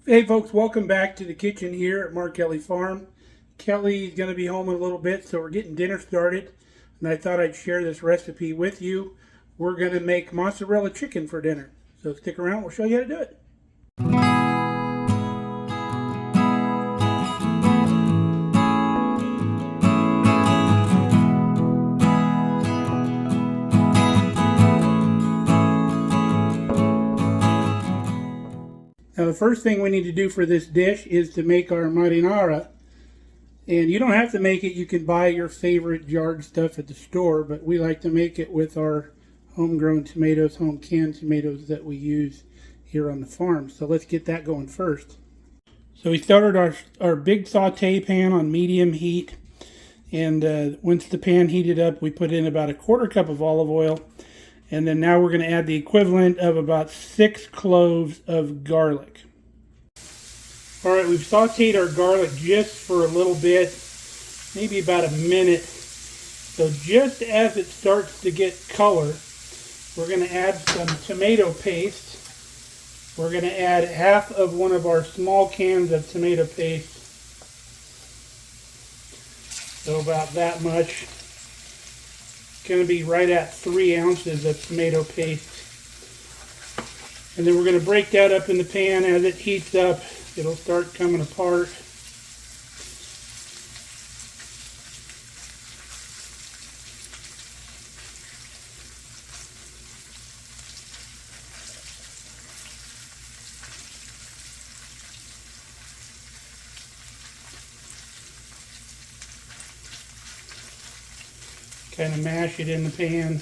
Hey folks, welcome back to the kitchen here at Mark Kelly Farm. Kelly's going to be home in a little bit, so we're getting dinner started. And I thought I'd share this recipe with you. We're going to make mozzarella chicken for dinner. So stick around, we'll show you how to do it. Now the first thing we need to do for this dish is to make our marinara. And you don't have to make it, you can buy your favorite jarred stuff at the store, but we like to make it with our homegrown tomatoes, home canned tomatoes that we use here on the farm. So let's get that going first. So we started our big saute pan on medium heat, and once the pan heated up, we put in about a quarter cup of olive oil, and then now we're going to add the equivalent of about 6 cloves of garlic. All right, we've sauteed our garlic just for a little bit, maybe about a minute. So just as it starts to get color, we're going to add some tomato paste. We're going to add half of one of our small cans of tomato paste. So about that much. It's going to be right at 3 ounces of tomato paste. And then we're going to break that up in the pan. As it heats up, it'll start coming apart. Kind of mash it in the pan.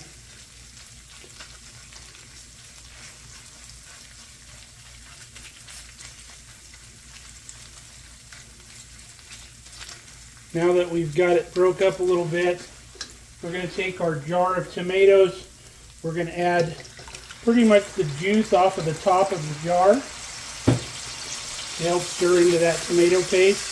Now that we've got it broke up a little bit, we're going to take our jar of tomatoes. We're going to add pretty much the juice off of the top of the jar to help stir into that tomato paste.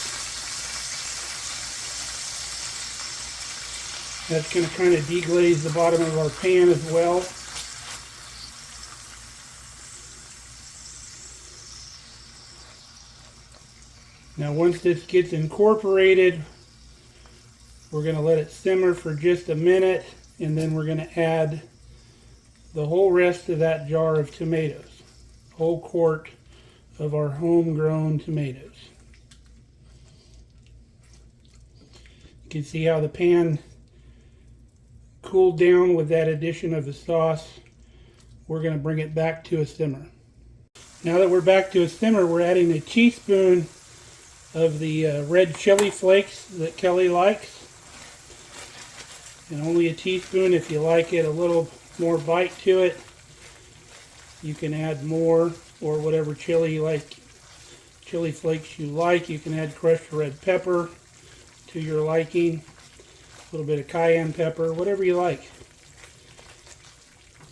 That's going to kind of deglaze the bottom of our pan as well. Now once this gets incorporated, we're going to let it simmer for just a minute, and then we're going to add the whole rest of that jar of tomatoes, whole quart of our homegrown tomatoes. You can see how the pan cooled down with that addition of the sauce. We're going to bring it back to a simmer. Now that we're back to a simmer, we're adding a teaspoon of the red chili flakes that Kelly likes. And only a teaspoon. If you like it a little more bite to it, you can add more, or whatever chili you like, chili flakes you like. You can add crushed red pepper to your liking, a little bit of cayenne pepper, whatever you like.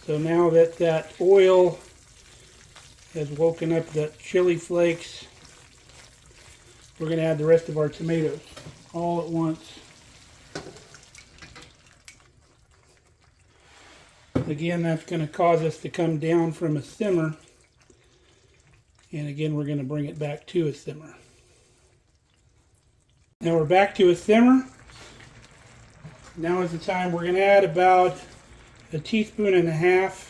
So now that that oil has woken up the chili flakes, we're going to add the rest of our tomatoes all at once. Again, that's going to cause us to come down from a simmer. And again, we're going to bring it back to a simmer. Now we're back to a simmer. Now is the time we're going to add about 1.5 teaspoons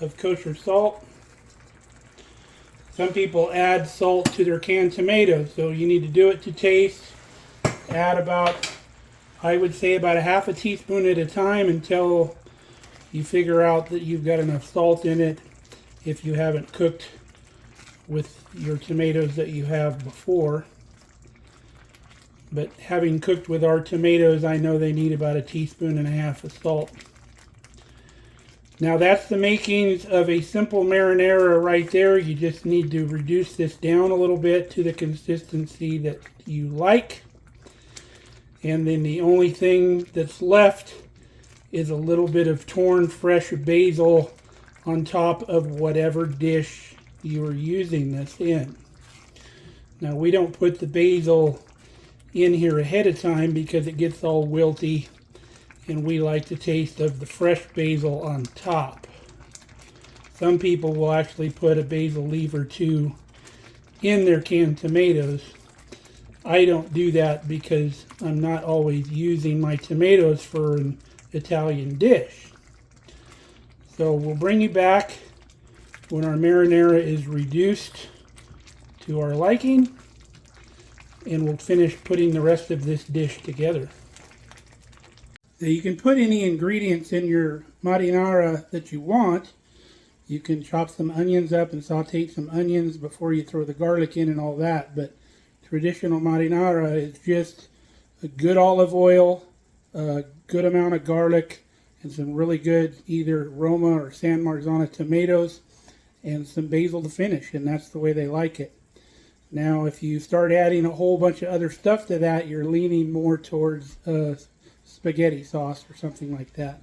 of kosher salt. Some people add salt to their canned tomatoes, so you need to do it to taste. Add about, I would say, about 1/2 teaspoon at a time until you figure out that you've got enough salt in it, if you haven't cooked with your tomatoes that you have before. But having cooked with our tomatoes, I know they need about 1.5 teaspoons of salt. Now that's the makings of a simple marinara right there. You just need to reduce this down a little bit to the consistency that you like. And then the only thing that's left is a little bit of torn fresh basil on top of whatever dish you are using this in. Now we don't put the basil in here ahead of time because it gets all wilty, and we like the taste of the fresh basil on top. Some people will actually put a basil leaf or two in their canned tomatoes. I don't do that because I'm not always using my tomatoes for an Italian dish. So we'll bring you back when our marinara is reduced to our liking, and we'll finish putting the rest of this dish together. Now you can put any ingredients in your marinara that you want. You can chop some onions up and saute some onions before you throw the garlic in and all that, but traditional marinara is just a good olive oil, a good amount of garlic, and some really good either Roma or San Marzano tomatoes, and some basil to finish, and that's the way they like it. Now, if you start adding a whole bunch of other stuff to that, you're leaning more towards spaghetti sauce or something like that.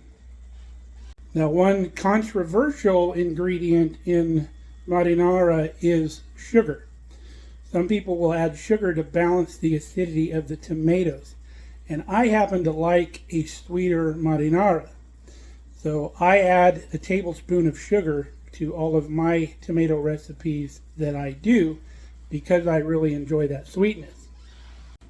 Now, one controversial ingredient in marinara is sugar. Some people will add sugar to balance the acidity of the tomatoes, and I happen to like a sweeter marinara. So I add a tablespoon of sugar to all of my tomato recipes that I do because I really enjoy that sweetness.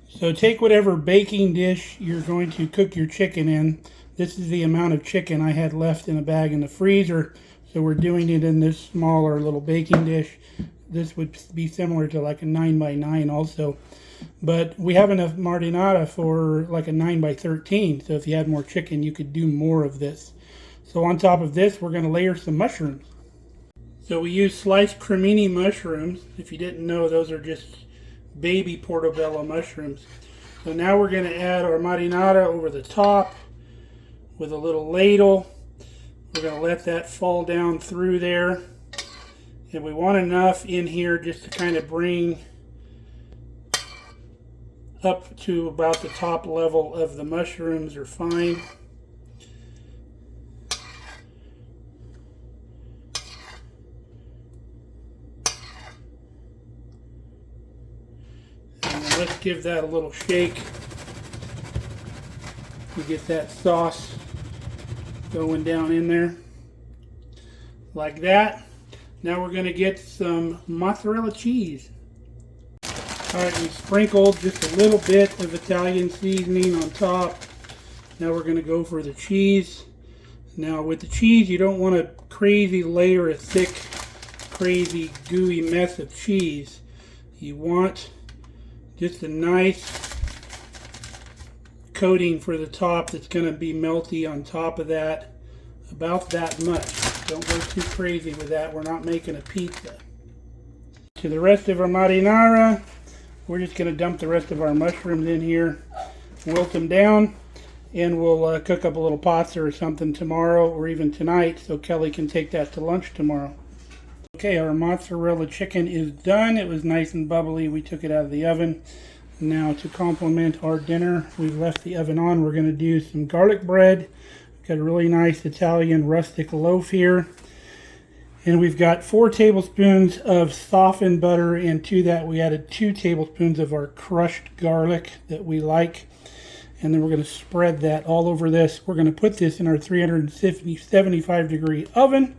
So take whatever baking dish you're going to cook your chicken in. This is the amount of chicken I had left in a bag in the freezer, so we're doing it in this smaller little baking dish. This would be similar to like a 9x9 also, but we have enough marinara for like a 9x13, so if you had more chicken you could do more of this. So on top of this we're going to layer some mushrooms. So we use sliced cremini mushrooms. If you didn't know, those are just baby portobello mushrooms. So now we're going to add our marinara over the top with a little ladle. We're going to let that fall down through there. And we want enough in here just to kind of bring up to about the top level of the mushrooms are fine. And then let's give that a little shake to get that sauce going down in there like that. Now we're going to get some mozzarella cheese. Alright, we sprinkled just a little bit of Italian seasoning on top. Now we're going to go for the cheese. Now with the cheese, you don't want a crazy layer of thick, crazy gooey mess of cheese. You want just a nice coating for the top that's going to be melty on top of that. About that much. Don't go too crazy with that. We're not making a pizza. To the rest of our marinara, we're just going to dump the rest of our mushrooms in here, wilt them down, and we'll cook up a little pasta or something tomorrow or even tonight so Kelly can take that to lunch tomorrow. Okay, our mozzarella chicken is done. It was nice and bubbly. We took it out of the oven. Now to complement our dinner, we've left the oven on. We're going to do some garlic bread. Got a really nice Italian rustic loaf here. And we've got 4 tablespoons of softened butter, and to that we added 2 tablespoons of our crushed garlic that we like. And then we're going to spread that all over this. We're going to put this in our 375 degree oven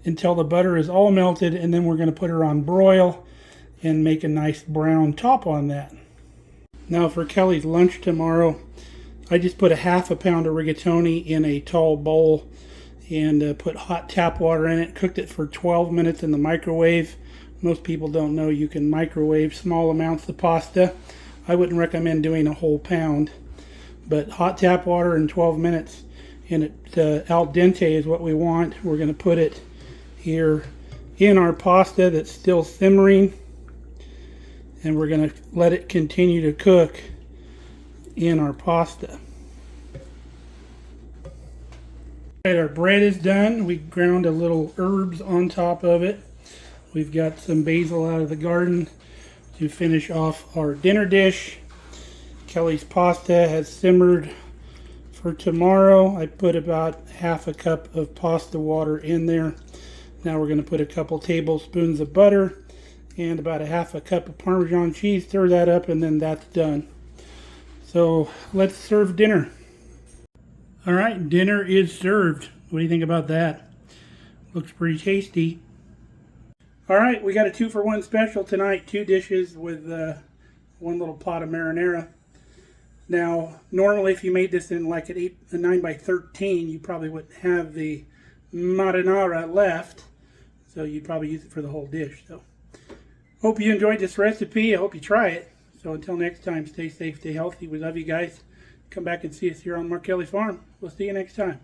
until the butter is all melted, and then we're going to put her on broil and make a nice brown top on that. Now for Kelly's lunch tomorrow, I just put a ½ pound of rigatoni in a tall bowl and put hot tap water in it. Cooked it for 12 minutes in the microwave. Most people don't know you can microwave small amounts of pasta. I wouldn't recommend doing a whole pound. But hot tap water in 12 minutes, and it al dente is what we want. We're going to put it here in our pasta that's still simmering, and we're going to let it continue to cook in our pasta. Alright, our bread is done. We ground a little herbs on top of it. We've got some basil out of the garden to finish off our dinner dish. Kelly's pasta has simmered for tomorrow. I put about ½ cup of pasta water in there. Now we're going to put a couple tablespoons of butter and about ½ cup of Parmesan cheese. Stir that up, and then that's done. So let's serve dinner. All right, dinner is served. What do you think about that? Looks pretty tasty. All right, we got a 2-for-1 special tonight. 2 dishes with 1 little pot of marinara. Now, normally if you made this in like a 9 by 13, you probably wouldn't have the marinara left. So you'd probably use it for the whole dish. So, hope you enjoyed this recipe. I hope you try it. So until next time, stay safe, stay healthy. We love you guys. Come back and see us here on Mark Kelly Farm. We'll see you next time.